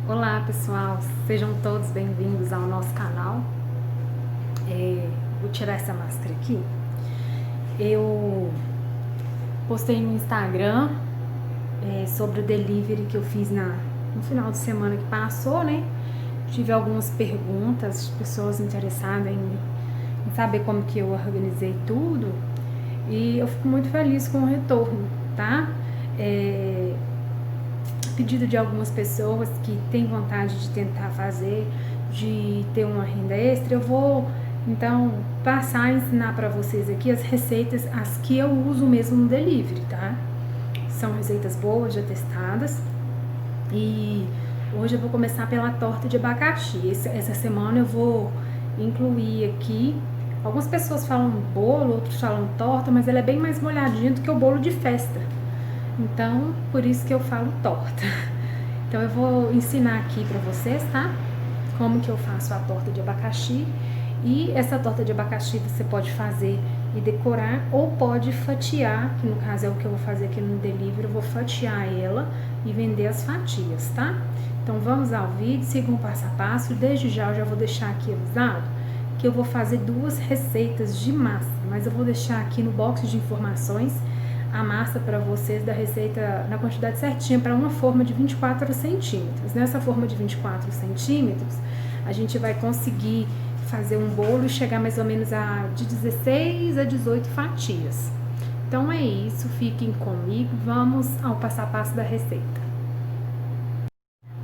Olá pessoal, sejam todos bem-vindos ao nosso canal. Vou tirar essa máscara aqui. Eu postei no Instagram sobre o delivery que eu fiz no final de semana que passou, né? Tive algumas perguntas de pessoas interessadas em saber como que eu organizei tudo e eu fico muito feliz com o retorno, tá? Pedido de algumas pessoas que têm vontade de tentar fazer, de ter uma renda extra, eu vou então passar a ensinar para vocês aqui as receitas, as que eu uso mesmo no delivery, tá? São receitas boas, já testadas. E hoje eu vou começar pela torta de abacaxi. Essa semana eu vou incluir aqui. Algumas pessoas falam bolo, outros falam torta, mas ela é bem mais molhadinha do que o bolo de festa. Então, por isso que eu falo torta. Então, eu vou ensinar aqui pra vocês, tá? Como que eu faço a torta de abacaxi. E essa torta de abacaxi você pode fazer e decorar ou pode fatiar, que no caso é o que eu vou fazer aqui no delivery. Eu vou fatiar ela e vender as fatias, tá? Então, vamos ao vídeo, sigam o passo a passo. Desde já, eu já vou deixar aqui avisado que eu vou fazer 2 receitas de massa. Mas eu vou deixar aqui no box de informações a massa para vocês da receita na quantidade certinha para uma forma de 24 centímetros. Nessa forma de 24 centímetros, a gente vai conseguir fazer um bolo e chegar mais ou menos de 16 a 18 fatias. Então é isso, fiquem comigo, vamos ao passo a passo da receita.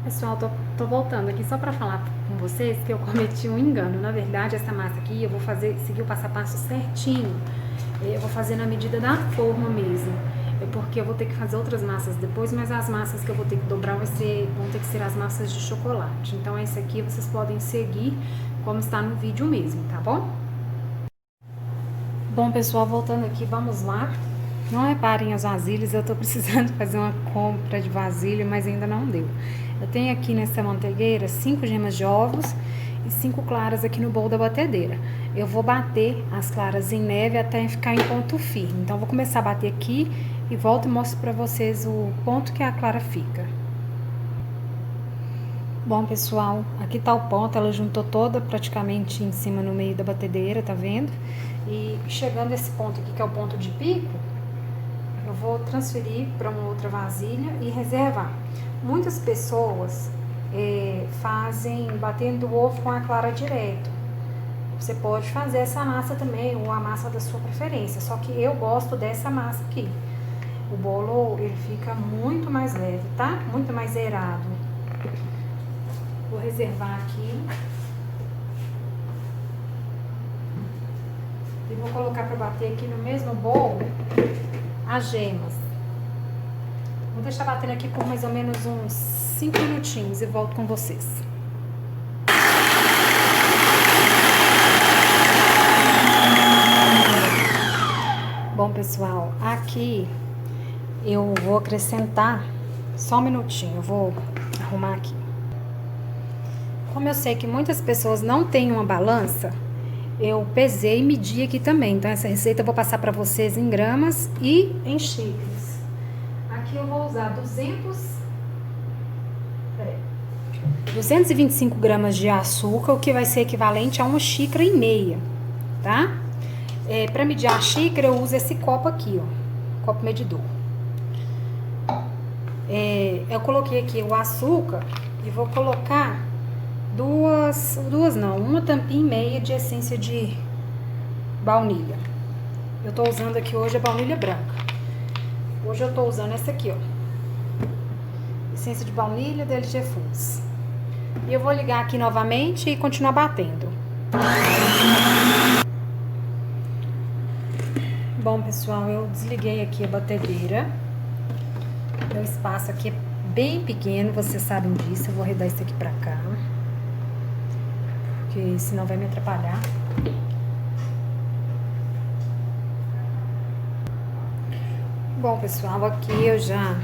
Pessoal, tô voltando aqui só para falar com vocês que eu cometi um engano. Na verdade, essa massa aqui eu vou seguir o passo a passo certinho. Eu vou fazer na medida da forma mesmo, porque eu vou ter que fazer outras massas depois, mas as massas que eu vou ter que dobrar vão ter que ser as massas de chocolate. Então esse aqui vocês podem seguir como está no vídeo mesmo, tá bom? Bom pessoal, voltando aqui, vamos lá. Não reparem as vasilhas, eu tô precisando fazer uma compra de vasilha, mas ainda não deu. Eu tenho aqui nessa manteigueira 5 gemas de ovos e 5 claras aqui no bowl da batedeira. Eu vou bater as claras em neve até ficar em ponto firme. Então, vou começar a bater aqui e volto e mostro pra vocês o ponto que a clara fica. Bom, pessoal, aqui tá o ponto, ela juntou toda praticamente em cima no meio da batedeira, tá vendo? E chegando a esse ponto aqui, que é o ponto de pico, eu vou transferir para uma outra vasilha e reservar. Muitas pessoas fazem batendo o ovo com a clara direto. Você pode fazer essa massa também, ou a massa da sua preferência, só que eu gosto dessa massa aqui. O bolo, ele fica muito mais leve, tá? Muito mais zerado. Vou reservar aqui. E vou colocar para bater aqui no mesmo bowl as gemas. Vou deixar batendo aqui por mais ou menos uns 5 minutinhos e volto com vocês. Bom, pessoal, aqui eu vou acrescentar, só um minutinho, eu vou arrumar aqui. Como eu sei que muitas pessoas não têm uma balança, eu pesei e medi aqui também. Então, essa receita eu vou passar para vocês em gramas e em xícaras. Aqui eu vou usar 225 gramas de açúcar, o que vai ser equivalente a 1,5 xícaras, tá? Para medir a xícara, eu uso esse copo aqui, ó, copo medidor. Eu coloquei aqui o açúcar e vou colocar uma tampinha e meia de essência de baunilha. Eu tô usando aqui hoje a baunilha branca. Hoje eu tô usando essa aqui, ó, essência de baunilha da LG Foods. E eu vou ligar aqui novamente e continuar batendo. Bom, pessoal, eu desliguei aqui a batedeira. Meu espaço aqui é bem pequeno, vocês sabem disso. Eu vou arredar isso aqui pra cá, porque senão vai me atrapalhar. Bom, pessoal, aqui eu já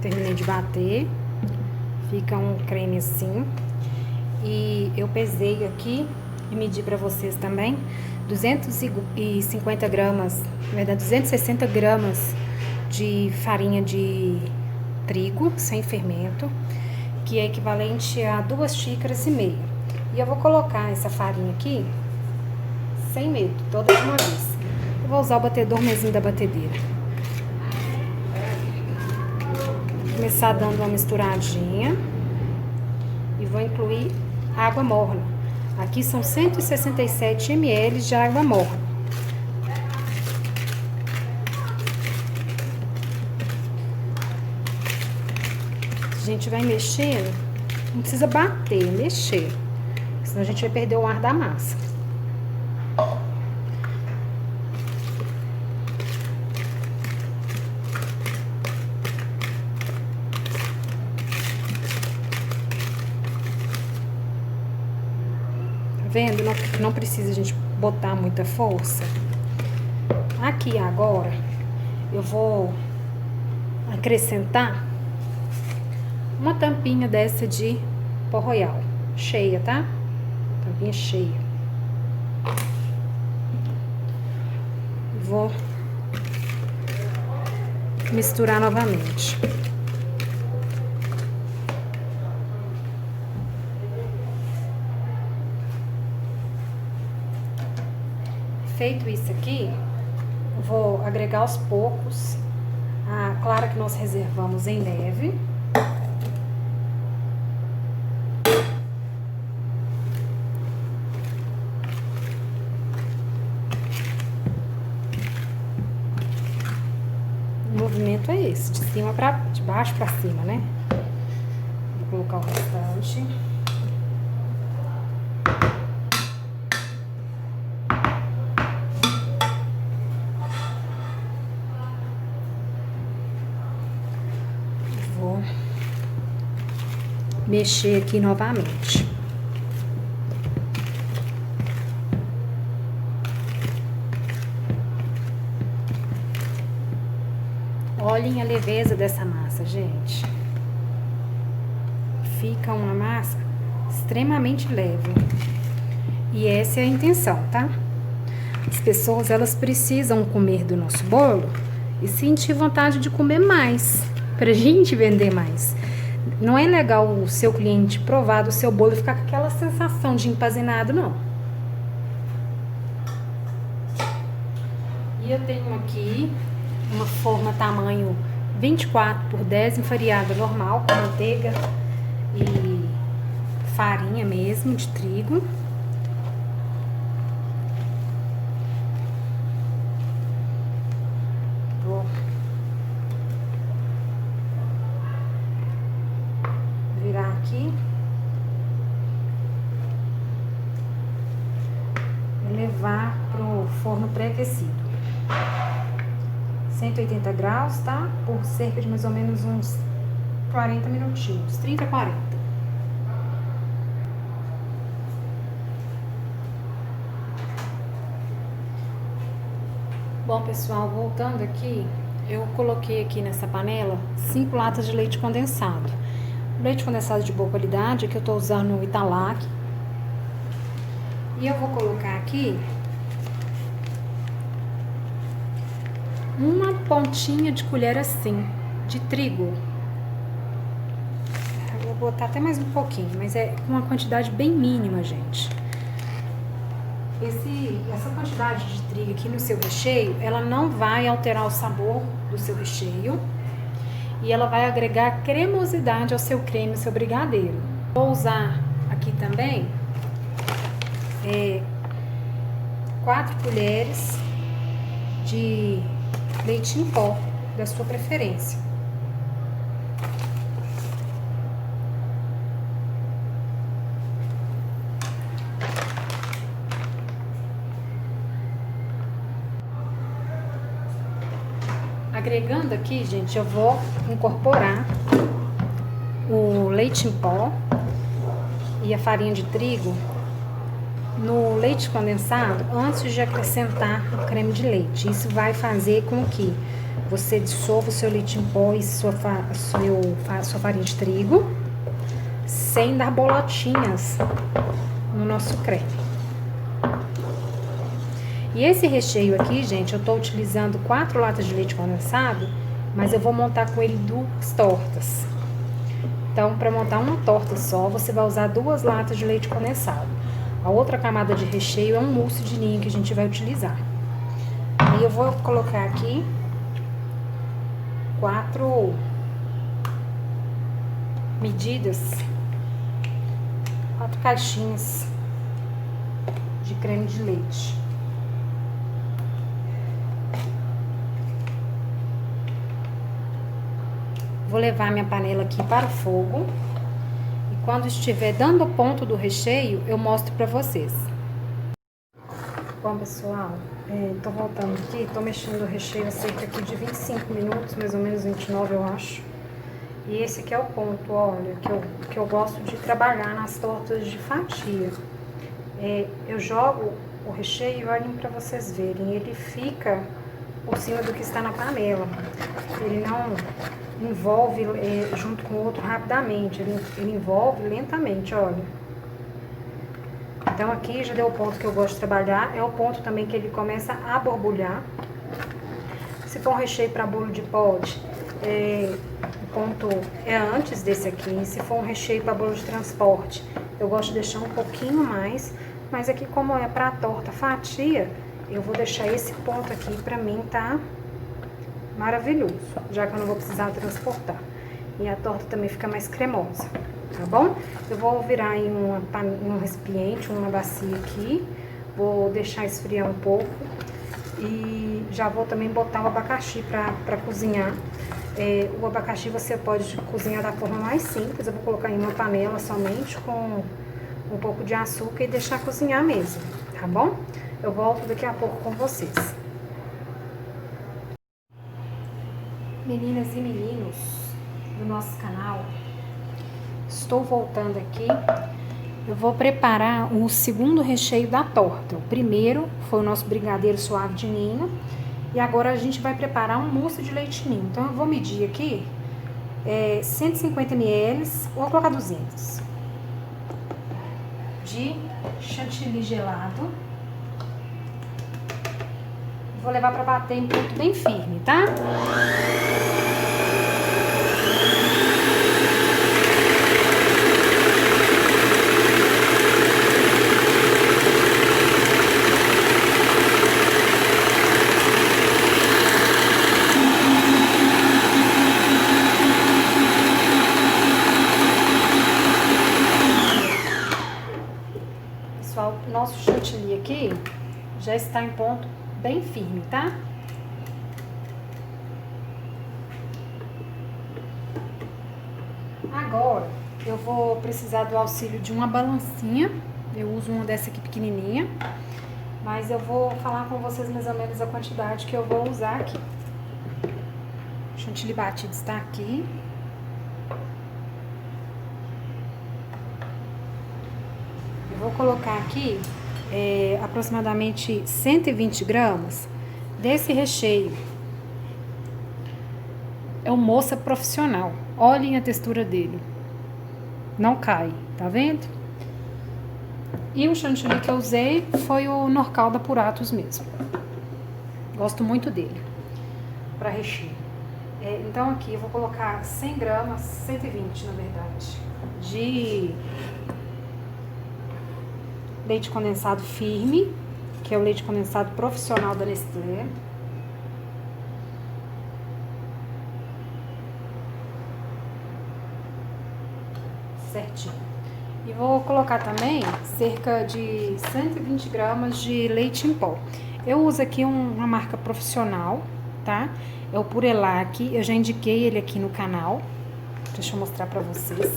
terminei de bater. Fica um creme assim. E eu pesei aqui e medi pra vocês também 250 gramas, na verdade 260 gramas de farinha de trigo sem fermento que é equivalente a 2,5 xícaras. E eu vou colocar essa farinha aqui, sem medo, toda de uma vez. Eu vou usar o batedor mesmo da batedeira. Vou começar dando uma misturadinha. E vou incluir água morna. Aqui são 167 ml de água morna. A gente vai mexendo, não precisa bater, mexer, senão a gente vai perder o ar da massa. Tá vendo? Não precisa a gente botar muita força. Aqui agora, eu vou acrescentar uma tampinha dessa de pó royal, cheia, tá? Tampinha cheia. Vou misturar novamente. Feito isso aqui, vou agregar aos poucos a clara que nós reservamos em neve. O movimento é esse, de baixo para cima, né? Vou colocar o restante. Vou mexer aqui novamente. Olhem a leveza dessa massa, gente. Fica uma massa extremamente leve. E essa é a intenção, tá? As pessoas, elas precisam comer do nosso bolo e sentir vontade de comer mais, pra gente vender mais. Não é legal o seu cliente provar do seu bolo e ficar com aquela sensação de empanzinado, não. E eu tenho aqui uma forma tamanho 24 por 10 enfarinhada normal, com manteiga e farinha mesmo de trigo. Vou virar aqui e levar pro forno pré-aquecido. 180 graus, tá? Por cerca de mais ou menos uns 40 minutinhos, 30 a 40. Bom, pessoal, voltando aqui, eu coloquei aqui nessa panela 5 latas de leite condensado. Leite condensado de boa qualidade, que eu tô usando o Italac. E eu vou colocar aqui uma pontinha de colher assim, de trigo. Eu vou botar até mais um pouquinho, mas é uma quantidade bem mínima, gente. Essa quantidade de trigo aqui no seu recheio, ela não vai alterar o sabor do seu recheio e ela vai agregar cremosidade ao seu creme, ao seu brigadeiro. Vou usar aqui também 4 colheres de leite em pó, da sua preferência. Agregando aqui, gente, eu vou incorporar o leite em pó e a farinha de trigo no leite condensado antes de acrescentar o creme de leite. Isso vai fazer com que você dissolva o seu leite em pó e sua farinha de trigo sem dar bolotinhas no nosso creme. E esse recheio aqui, gente, eu tô utilizando 4 latas de leite condensado, mas eu vou montar com ele 2 tortas. Então, para montar uma torta só, você vai usar 2 latas de leite condensado. A outra camada de recheio é um mousse de ninho que a gente vai utilizar. Aí eu vou colocar aqui 4 medidas, 4 caixinhas de creme de leite. Vou levar minha panela aqui para o fogo e quando estiver dando o ponto do recheio, eu mostro para vocês. Bom, pessoal, tô voltando aqui, tô mexendo o recheio há cerca aqui de 25 minutos, mais ou menos 29 eu acho. E esse aqui é o ponto, olha, que eu gosto de trabalhar nas tortas de fatia. Eu jogo o recheio, olhem para vocês verem, ele fica por cima do que está na panela. Ele não envolve junto com o outro rapidamente, ele envolve lentamente, olha. Então aqui já deu o ponto que eu gosto de trabalhar, é o ponto também que ele começa a borbulhar. Se for um recheio para bolo de pote, o ponto é antes desse aqui. Se for um recheio para bolo de transporte, eu gosto de deixar um pouquinho mais, mas aqui como é para torta fatia, eu vou deixar esse ponto aqui, pra mim tá maravilhoso, já que eu não vou precisar transportar. E a torta também fica mais cremosa, tá bom? Eu vou virar em um recipiente, uma bacia aqui, vou deixar esfriar um pouco e já vou também botar o abacaxi pra cozinhar. O abacaxi você pode cozinhar da forma mais simples, eu vou colocar em uma panela somente com um pouco de açúcar e deixar cozinhar mesmo, tá bom? Eu volto daqui a pouco com vocês. Meninas e meninos do nosso canal, estou voltando aqui. Eu vou preparar o segundo recheio da torta. O primeiro foi o nosso brigadeiro suave de ninho. E agora a gente vai preparar um mousse de leite ninho. Então eu vou medir aqui 150 ml, vou colocar 200 de chantilly gelado. Vou levar para bater em ponto bem firme, tá? Pessoal, nosso chantilly aqui já está em ponto bem firme, tá? Agora, eu vou precisar do auxílio de uma balancinha. Eu uso uma dessa aqui pequenininha. Mas eu vou falar com vocês mais ou menos a quantidade que eu vou usar aqui. O chantilly batido está aqui. Eu vou colocar aqui aproximadamente 120 gramas desse recheio. É um moça profissional. Olhem a textura dele. Não cai, tá vendo? E o chantilly que eu usei foi o Norcal da Puratos mesmo. Gosto muito dele para recheio. Então aqui eu vou colocar 100 gramas, 120 na verdade, de leite condensado firme, que é o leite condensado profissional da Nestlé. Certinho. E vou colocar também cerca de 120 gramas de leite em pó. Eu uso aqui uma marca profissional, tá? É o Purelac, eu já indiquei ele aqui no canal. Deixa eu mostrar pra vocês.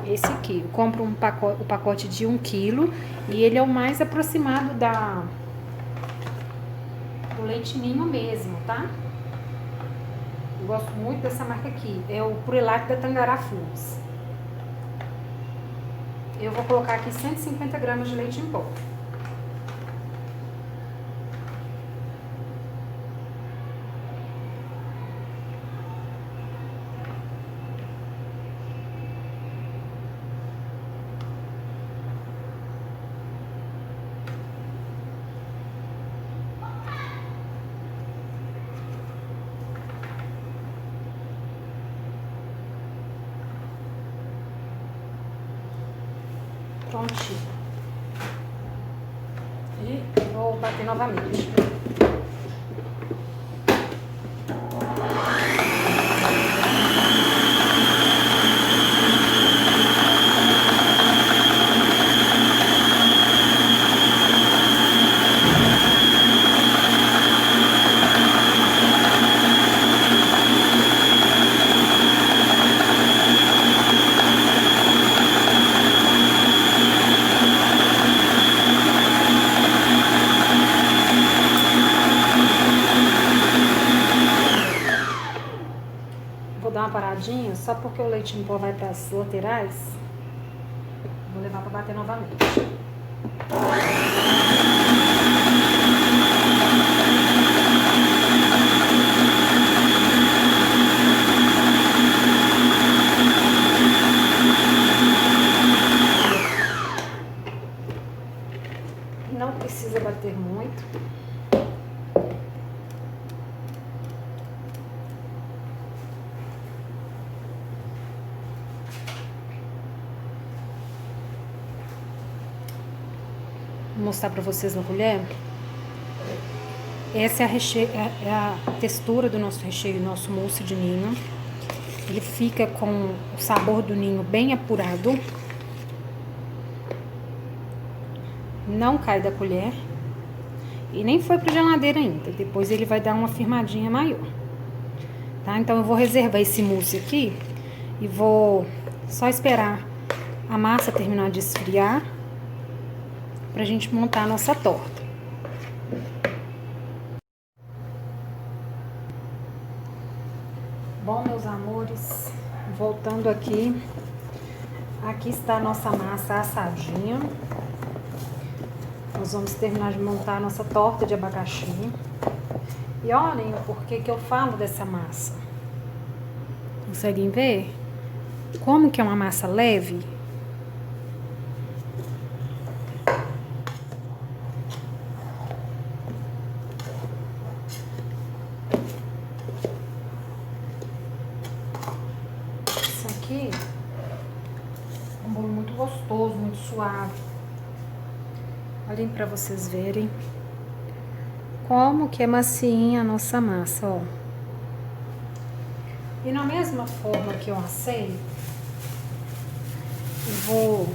Esse aqui, eu compro o pacote de 1 kg e ele é o mais aproximado do leite ninho mesmo, tá? Eu gosto muito dessa marca aqui, é o Purelac da Tangará Foods. Eu vou colocar aqui 150 gramas de leite em pó. prontinho. E vou bater novamente. Vou dar uma paradinha, só porque o leite em pó vai para as laterais. Vou levar para bater novamente. Não precisa bater muito. Vou mostrar para vocês na colher. Essa é a textura do nosso recheio, nosso mousse de ninho. Ele fica com o sabor do ninho bem apurado. Não cai da colher. E nem foi para a geladeira ainda. Depois ele vai dar uma firmadinha maior. Tá? Então eu vou reservar esse mousse aqui e vou só esperar a massa terminar de esfriar pra gente montar a nossa torta. Bom, meus amores, voltando aqui, aqui está a nossa massa assadinha. Nós vamos terminar de montar a nossa torta de abacaxi. E olhem o porquê que eu falo dessa massa. Conseguem ver? Como que é uma massa leve? Isso aqui é um bolo muito gostoso, muito suave. Olhem pra vocês verem como que é macinha a nossa massa, ó. E na mesma forma que eu assei, eu vou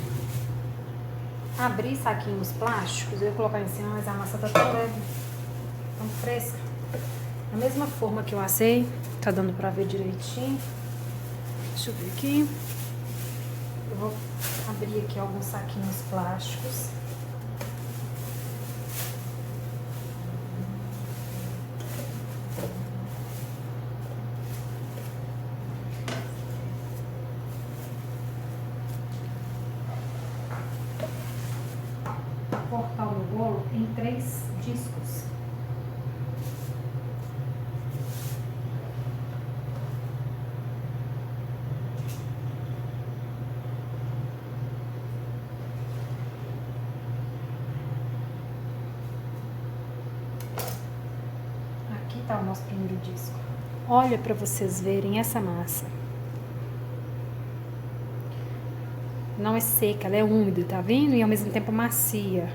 abrir saquinhos plásticos, eu vou colocar em cima, mas a massa tá tão leve, tão fresca. Da mesma forma que eu assei, tá dando pra ver direitinho. Deixa eu ver aqui. Eu vou abrir aqui alguns saquinhos plásticos. Cortar o meu bolo em 3 discos. Aqui tá o nosso primeiro disco. Olha para vocês verem essa massa. Não é seca, ela é úmida, tá vendo? E ao mesmo tempo macia.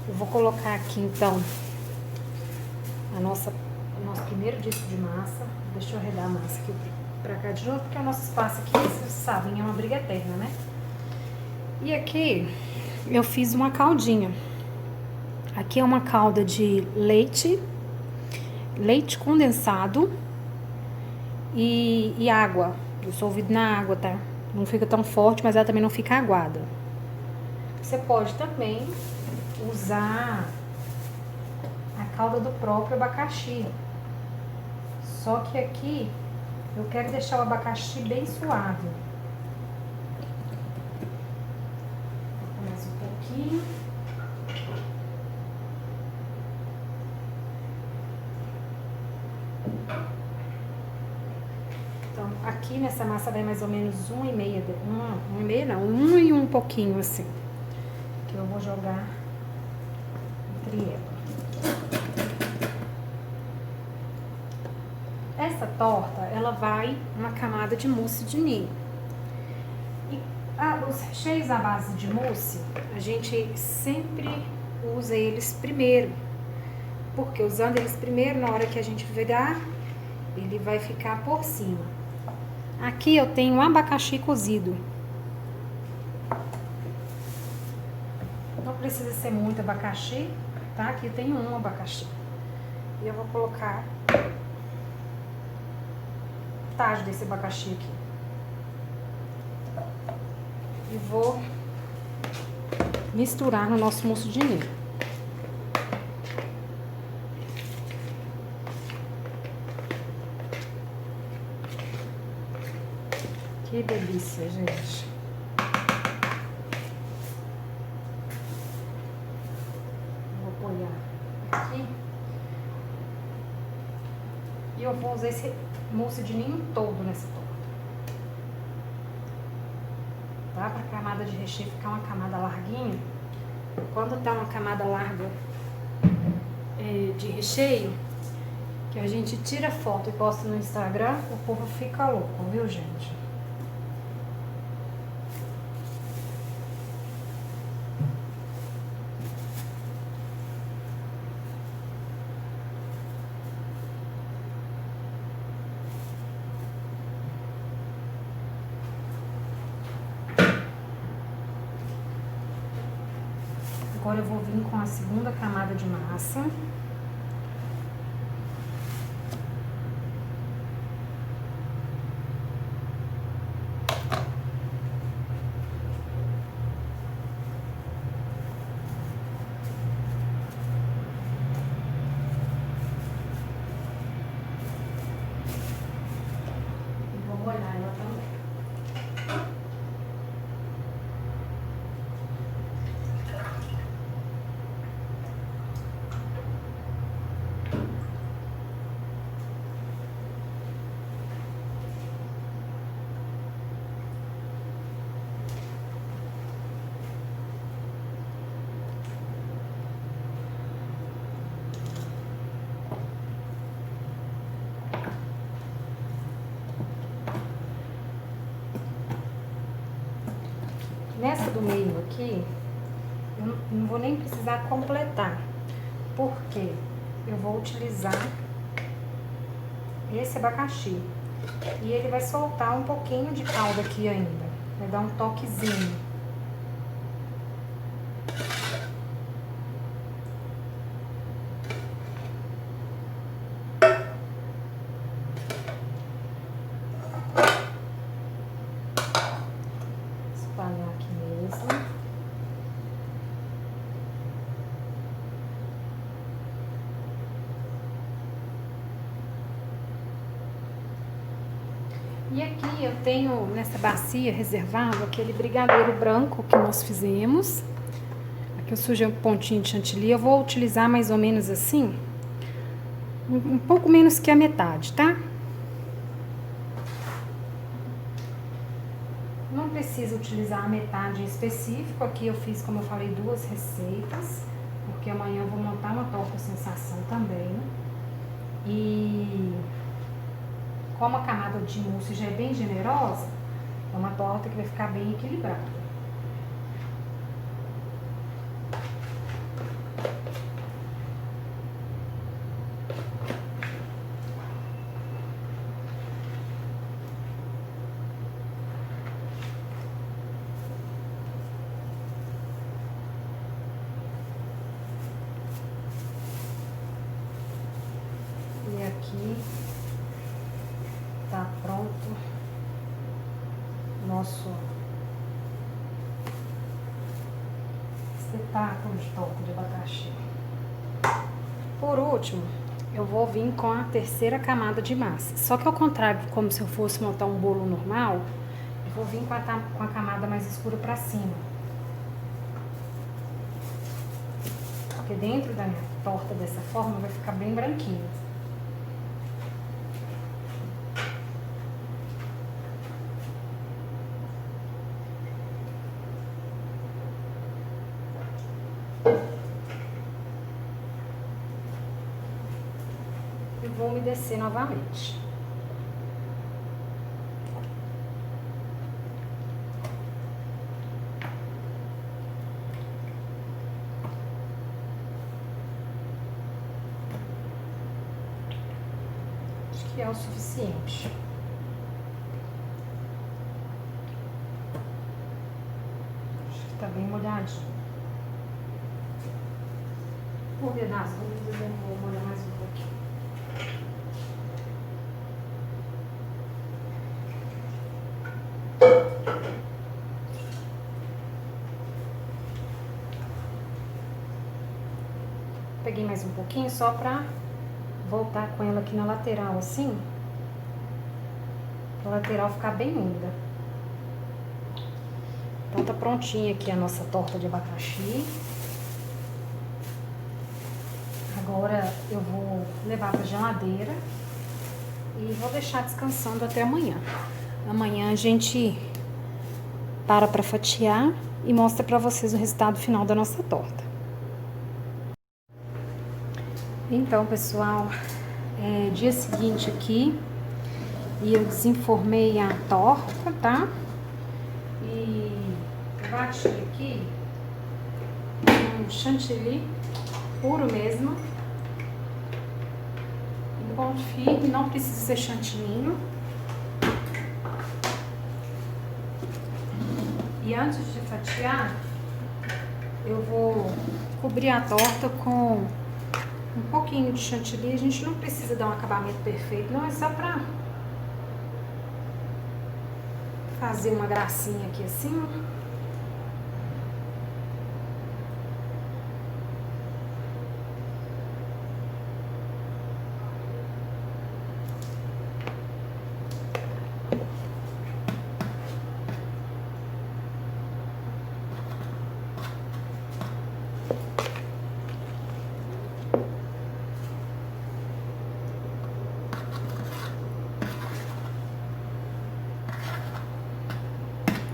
Eu vou colocar aqui, então, o nosso primeiro disco de massa. Deixa eu arredar a massa aqui pra cá de novo, porque o nosso espaço aqui, vocês sabem, é uma briga eterna, né? E aqui, eu fiz uma caldinha. Aqui é uma calda de leite condensado e água. Dissolvido na água, tá? Não fica tão forte, mas ela também não fica aguada. Você pode também usar a calda do próprio abacaxi. Só que aqui eu quero deixar o abacaxi bem suave. Vou mais um pouquinho. Então, aqui nessa massa vai mais ou menos 1,5 não, 1 e um pouquinho assim. Que eu vou jogar entre ela. Essa torta, ela vai uma camada de mousse de ninho. E Os recheios à base de mousse, a gente sempre usa eles primeiro. Porque usando eles primeiro, na hora que a gente virar, ele vai ficar por cima. Aqui eu tenho um abacaxi cozido. Não precisa ser muito abacaxi, tá? Aqui eu tenho um abacaxi. E eu vou colocar metade desse abacaxi aqui. E vou misturar no nosso mousse de ninho. Que delícia, gente. Vou apoiar aqui. E eu vou usar esse mousse de ninho todo nessa torta. Tá? Pra camada de recheio ficar uma camada larguinha. Quando tá uma camada larga de recheio, que a gente tira foto e posta no Instagram, o povo fica louco, viu, gente? Agora eu vou vir com a segunda camada de massa. E vou molhar ela também. Nessa do meio aqui, eu não vou nem precisar completar, porque eu vou utilizar esse abacaxi. E ele vai soltar um pouquinho de calda aqui ainda, vai dar um toquezinho. Espalhar aqui mesmo. E aqui eu tenho nessa bacia reservado aquele brigadeiro branco que nós fizemos. Aqui eu sujei um pontinho de chantilly. Eu vou utilizar mais ou menos assim, um pouco menos que a metade, tá? Não precisa utilizar a metade em específico. Aqui eu fiz, como eu falei, 2 receitas, porque amanhã eu vou montar uma torta sensação também. E como a camada de mousse já é bem generosa, é uma torta que vai ficar bem equilibrada. E aqui tá pronto nosso espetáculo de torta de abacaxi. Por último, eu vou vir com a terceira camada de massa. Só que ao contrário, como se eu fosse montar um bolo normal, eu vou vir com a camada mais escura pra cima. Porque dentro da minha torta dessa forma vai ficar bem branquinho. E vou umedecer novamente. que é o suficiente. Acho que tá bem molhadinho. Por ver das dúvidas, eu vou molhar mais um pouquinho. Peguei mais um pouquinho só pra voltar com ela aqui na lateral, assim. Pra lateral ficar bem úmida. Então tá prontinha aqui a nossa torta de abacaxi. Agora eu vou levar pra geladeira e vou deixar descansando até amanhã. Amanhã a gente para pra fatiar e mostra pra vocês o resultado final da nossa torta. Então, pessoal, dia seguinte aqui, e eu desenformei a torta, tá? E bati aqui um chantilly puro mesmo, em ponto firme, não precisa ser chantininho. E antes de fatiar, eu vou cobrir a torta com um pouquinho de chantilly. A gente não precisa dar um acabamento perfeito, não, é só pra fazer uma gracinha aqui assim.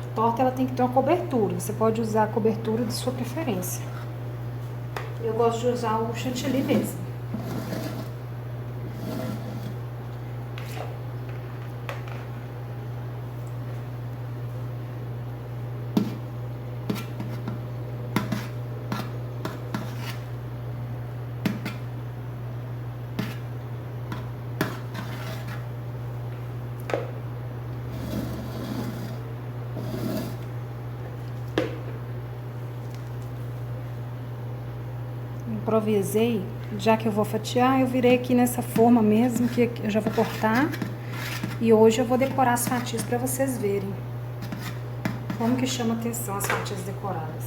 A torta ela tem que ter uma cobertura. Você pode usar a cobertura de sua preferência. Eu gosto de usar o chantilly mesmo. Improvisei, já que eu vou fatiar, eu virei aqui nessa forma mesmo, que eu já vou cortar. E hoje eu vou decorar as fatias para vocês verem como que chama atenção as fatias decoradas.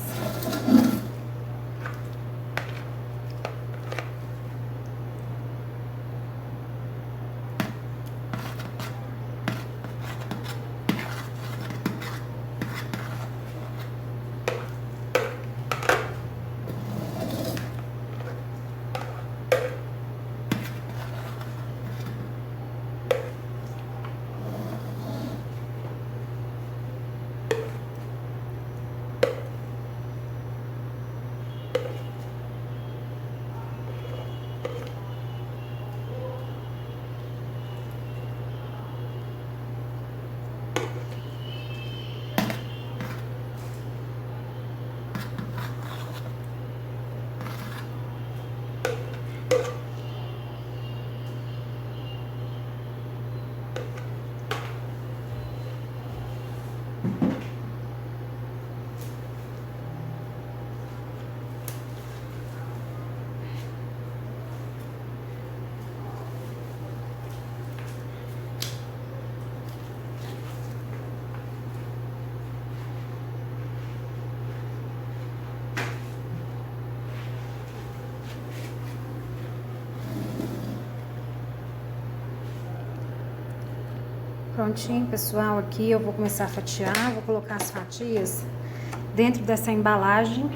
Prontinho, pessoal, aqui eu vou começar a fatiar, vou colocar as fatias dentro dessa embalagem.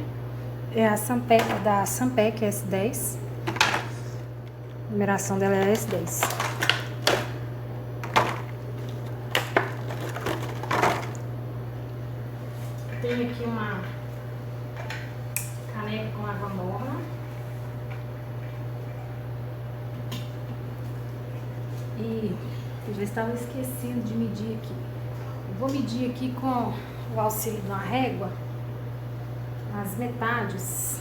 É a Sampec, da Sampec S10. A numeração dela é S10. Tenho aqui uma caneca com água morna. E eu já estava esquecendo de medir aqui. Eu vou medir aqui com o auxílio de uma régua as metades,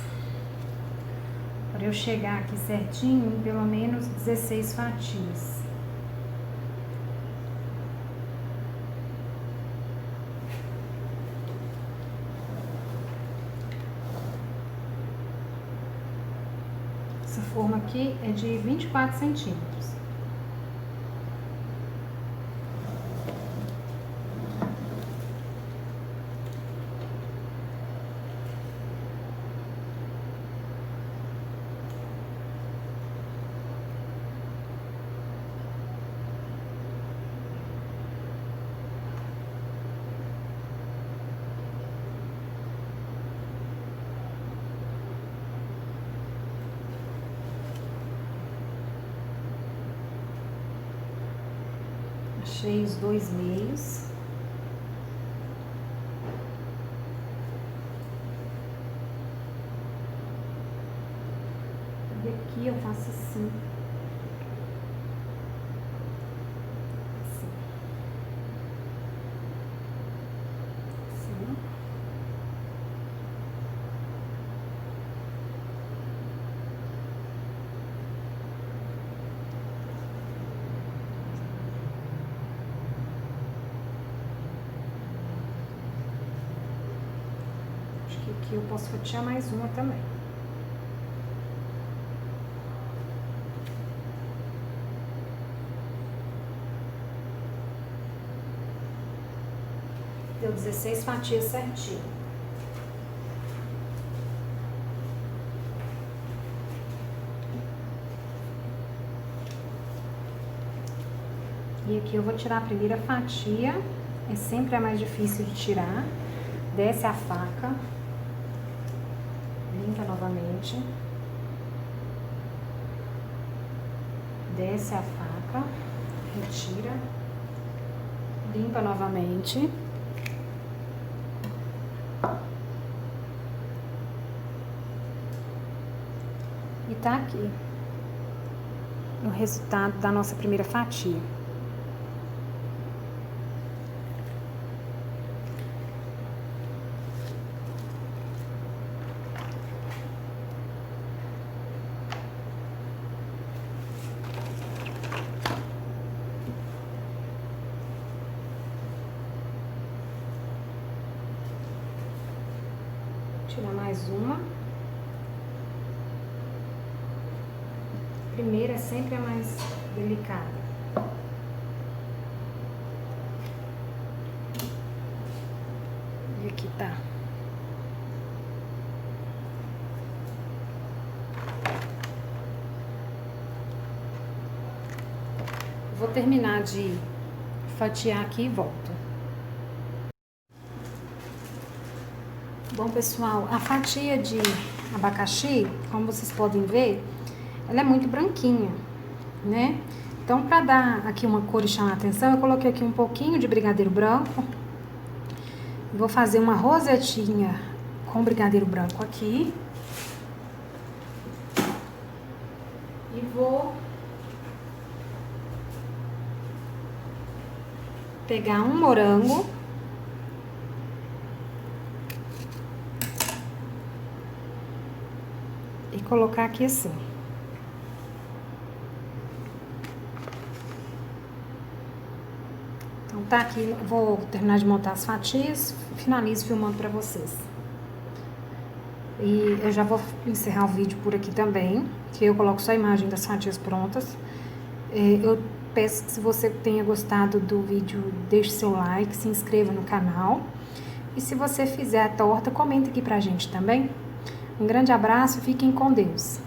para eu chegar aqui certinho em pelo menos 16 fatias. Essa forma aqui é de 24 centímetros. Achei os 2 meios. E aqui eu faço assim. Assim. Assim. Aqui eu posso fatiar mais uma também. Deu 16 fatias certinho. E aqui eu vou tirar a primeira fatia. É sempre a mais difícil de tirar. Desce a faca. Limpa novamente. Desce a faca. Retira. Limpa novamente. E tá aqui o resultado da nossa primeira fatia. Tirar mais uma. A primeira é sempre a mais delicada. E aqui tá. Vou terminar de fatiar aqui e volto. Bom, pessoal, a fatia de abacaxi, como vocês podem ver, ela é muito branquinha, né? Então, para dar aqui uma cor e chamar a atenção, eu coloquei aqui um pouquinho de brigadeiro branco. Vou fazer uma rosetinha com brigadeiro branco aqui. E vou pegar um morango. E colocar aqui assim. Então, tá aqui, vou terminar de montar as fatias, finalizo filmando pra vocês. E eu já vou encerrar o vídeo por aqui também, que eu coloco só a imagem das fatias prontas. Eu peço que, se você tenha gostado do vídeo, deixe seu like, se inscreva no canal. E se você fizer a torta, comenta aqui pra gente também. Um grande abraço, fiquem com Deus.